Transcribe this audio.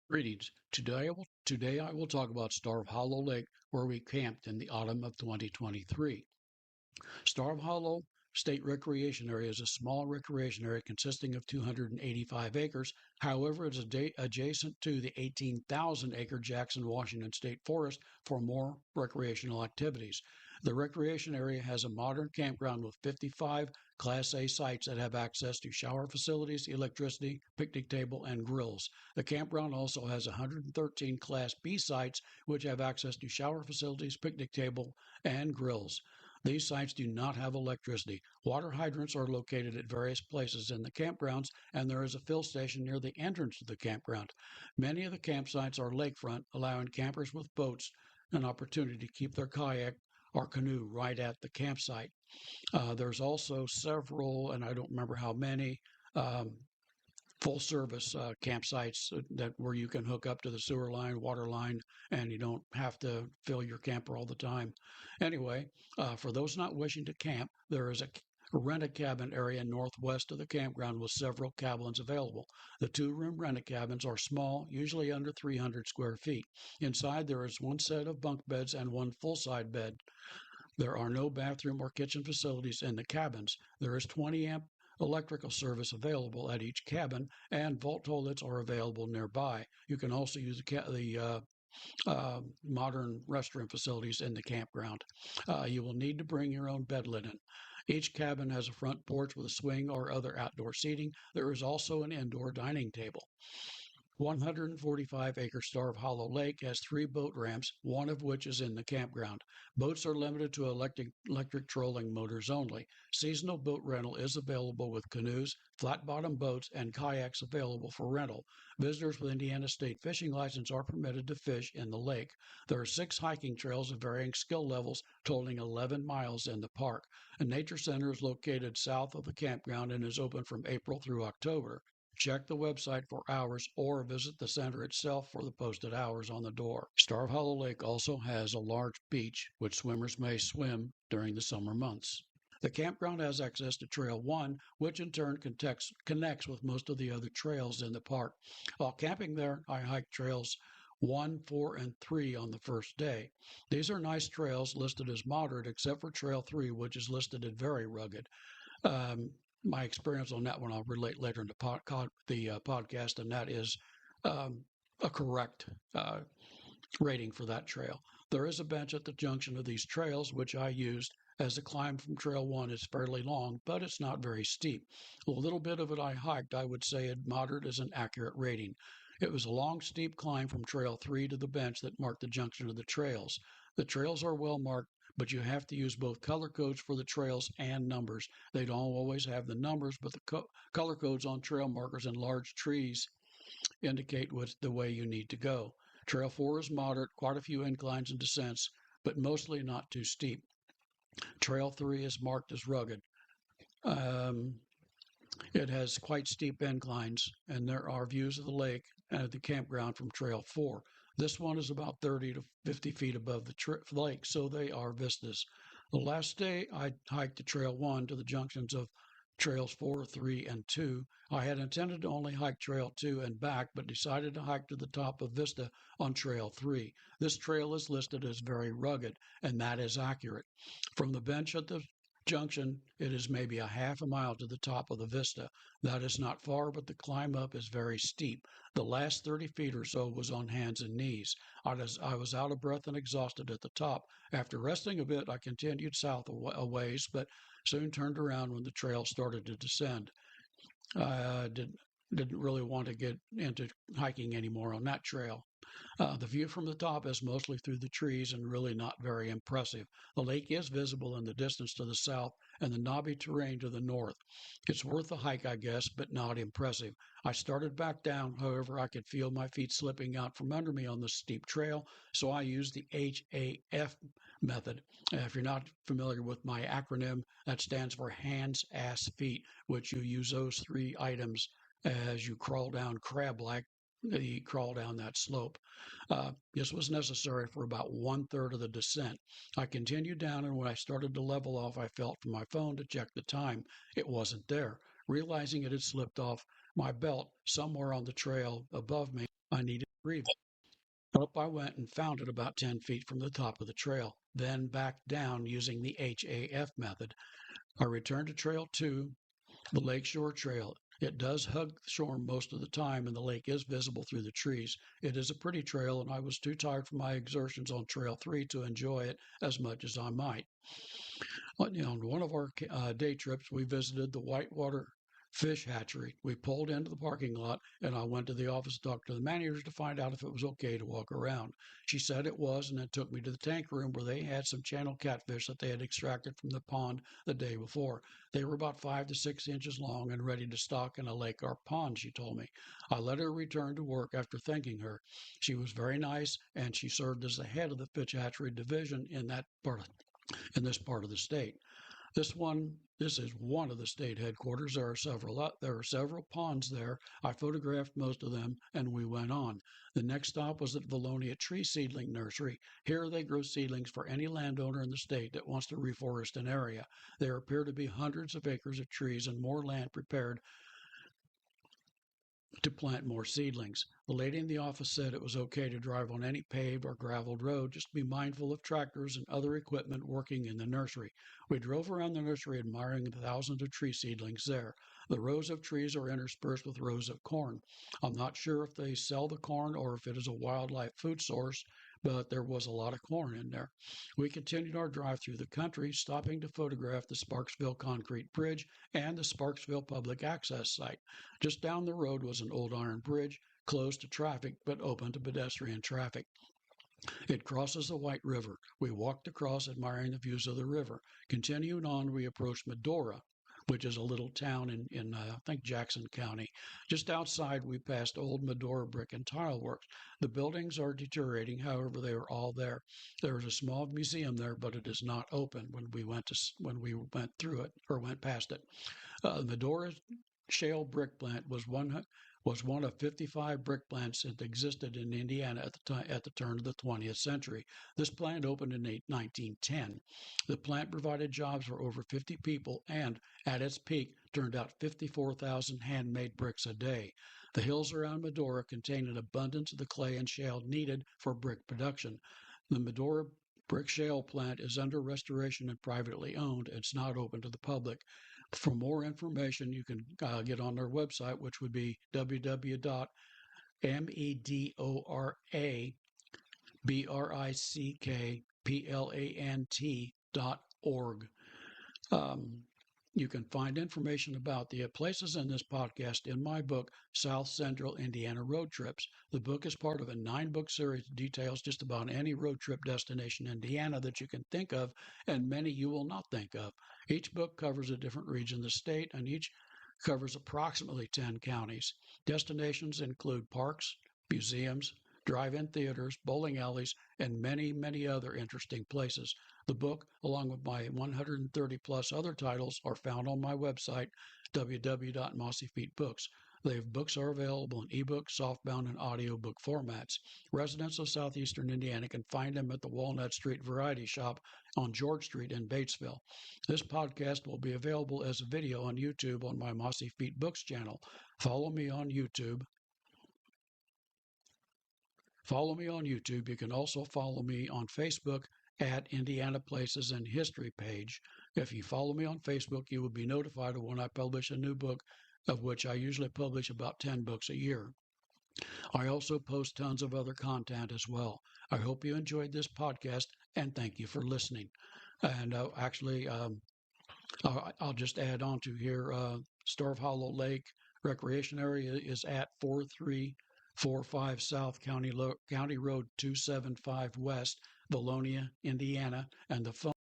Greetings. Today I will talk about Starve Hollow Lake, where we camped in the autumn of 2023. Starve Hollow State Recreation Area is a small recreation area consisting of 285 acres. However, it is adjacent to the 18,000-acre Jackson, Washington State Forest for more recreational activities. The recreation area has a modern campground with 55 Class A sites that have access to shower facilities, electricity, picnic table, and grills. The campground also has 113 Class B sites which have access to shower facilities, picnic table, and grills. These sites do not have electricity. Water hydrants are located at various places in the campgrounds, and there is a fill station near the entrance to the campground. Many of the campsites are lakefront, allowing campers with boats an opportunity to keep their kayak or canoe right at the campsite. There's also several, and I don't remember how many, um, full service campsites that where you can hook up to the sewer line, water line, and you don't have to fill your camper all the time. Anyway, for those not wishing to camp, there is a rent-a-cabin area northwest of the campground with several cabins available. The two-room rent-a-cabins are small, usually under 300 square feet. Inside there is one set of bunk beds and one full-side bed. There are no bathroom or kitchen facilities in the cabins. There is 20 amp electrical service available at each cabin, and vault toilets are available nearby. You can also use the modern restroom facilities in the campground. You will need to bring your own bed linen. Each cabin has a front porch with a swing or other outdoor seating. There is also an indoor dining table. 145-acre Starve Hollow Lake has 3 boat ramps, one of which is in the campground. Boats are limited to electric trolling motors only. Seasonal boat rental is available with canoes, flat-bottom boats, and kayaks available for rental. Visitors with Indiana State fishing license are permitted to fish in the lake. There are 6 hiking trails of varying skill levels, totaling 11 miles in the park. A nature center is located south of the campground and is open from April through October. Check the website for hours or visit the center itself for the posted hours on the door. Starve Hollow Lake also has a large beach which swimmers may swim during the summer months. The campground has access to Trail 1, which in turn connects with most of the other trails in the park. While camping there, I hiked Trails 1, 4, and 3 on the first day. These are nice trails listed as moderate, except for Trail 3, which is listed as very rugged. My experience on that one I'll relate later in the podcast, and that is um, a correct rating for that trail. There is a bench at the junction of these trails, which I used, as the climb from Trail 1 is fairly long, but it's not very steep. A little bit of it I hiked, I would say moderate is an accurate rating. It was a long, steep climb from Trail 3 to the bench that marked the junction of the trails. The trails are well marked, but you have to use both color codes for the trails and numbers. They don't always have the numbers, but the color codes on trail markers and large trees indicate what's the way you need to go. Trail 4 is moderate, quite a few inclines and descents, but mostly not too steep. Trail 3 is marked as rugged. Um, it has quite steep inclines, and there are views of the lake and the campground from Trail 4. This one is about 30 to 50 feet above the lake, so they are vistas. The last day, I hiked to Trail 1 to the junctions of Trails 4, 3, and 2. I had intended to only hike Trail 2 and back, but decided to hike to the top of Vista on Trail 3. This trail is listed as very rugged, and that is accurate. From the bench at the junction, it is maybe a half a mile to the top of the vista. That is not far, but the climb up is very steep. The last 30 feet or so was on hands and knees. I was out of breath and exhausted at the top. After resting a bit, I continued south a ways, but soon turned around when the trail started to descend. I didn't really want to get into hiking anymore on that trail. The view from the top is mostly through the trees and really not very impressive. The lake is visible in the distance to the south and the knobby terrain to the north. It's worth a hike, I guess, but not impressive. I started back down, however, I could feel my feet slipping out from under me on the steep trail, so I used the HAF method. If you're not familiar with my acronym, that stands for hands, ass, feet, which you use those 3 items as you crawl down crab-like the crawl down that slope. This was necessary for about 1/3 of the descent. I continued down, and when I started to level off, I felt for my phone to check the time. It wasn't there. Realizing it had slipped off my belt somewhere on the trail above me, I needed retrieve it. Up I went and found it about 10 feet from the top of the trail, then back down using the HAF method. I returned to Trail 2, the Lakeshore Trail. It does hug the shore most of the time, and the lake is visible through the trees. It is a pretty trail, and I was too tired from my exertions on Trail 3 to enjoy it as much as I might. On one of our day trips, we visited the Whitewater Fish Hatchery. We pulled into the parking lot, and I went to the office to talk to the manager to find out if it was okay to walk around. She said it was, and then took me to the tank room where they had some channel catfish that they had extracted from the pond the day before. They were about 5 to 6 inches long and ready to stock in a lake or pond, she told me. I let her return to work after thanking her. She was very nice, and she served as the head of the fish hatchery division in this part of the state. This is one of the state headquarters. There are several ponds there. I photographed most of them, and we went on. The next stop was at Valonia Tree Seedling Nursery. Here they grow seedlings for any landowner in the state that wants to reforest an area. There appear to be hundreds of acres of trees and more land prepared to plant more seedlings. The lady in the office said it was okay to drive on any paved or graveled road, just be mindful of tractors and other equipment working in the nursery. We drove around the nursery admiring the thousands of tree seedlings there. The rows of trees are interspersed with rows of corn. I'm not sure if they sell the corn or if it is a wildlife food source, but there was a lot of corn in there. We continued our drive through the country, stopping to photograph the Sparksville Concrete Bridge and the Sparksville Public Access Site. Just down the road was an old iron bridge, closed to traffic but open to pedestrian traffic. It crosses the White River. We walked across, admiring the views of the river. Continuing on, we approached Medora, which is a little town in I think, Jackson County. Just outside, we passed old Medora Brick and Tile Works. The buildings are deteriorating, however, they are all there. There is a small museum there, but it is not open when we went through it or went past it. Medora Shale Brick Plant was one of 55 brick plants that existed in Indiana at the turn of the 20th century. This plant opened in 1910. The plant provided jobs for over 50 people and, at its peak, turned out 54,000 handmade bricks a day. The hills around Medora contain an abundance of the clay and shale needed for brick production. The Medora Brick Shale plant is under restoration and privately owned. It's not open to the public. For more information, you can get on their website, which would be www.medorabrickplant.org. You can find information about the places in this podcast in my book, South Central Indiana Road Trips. The book is part of a 9-book series that details just about any road trip destination in Indiana that you can think of, and many you will not think of. Each book covers a different region of the state, and each covers approximately 10 counties. Destinations include parks, museums, drive-in theaters, bowling alleys, and many, many other interesting places. The book, along with my 130-plus other titles, are found on my website, www.mossyfeetbooks. Books are available in ebook, softbound, and audiobook formats. Residents of southeastern Indiana can find them at the Walnut Street Variety Shop on George Street in Batesville. This podcast will be available as a video on YouTube on my Mossy Feet Books channel. Follow me on YouTube. You can also follow me on Facebook at Indiana Places and History page. If you follow me on Facebook, you will be notified of when I publish a new book, of which I usually publish about 10 books a year. I also post tons of other content as well. I hope you enjoyed this podcast, and thank you for listening. And I'll just add on to here, Starve Hollow Lake Recreation Area is at 4345 South County Road 275 West, Valonia, Indiana, and the phone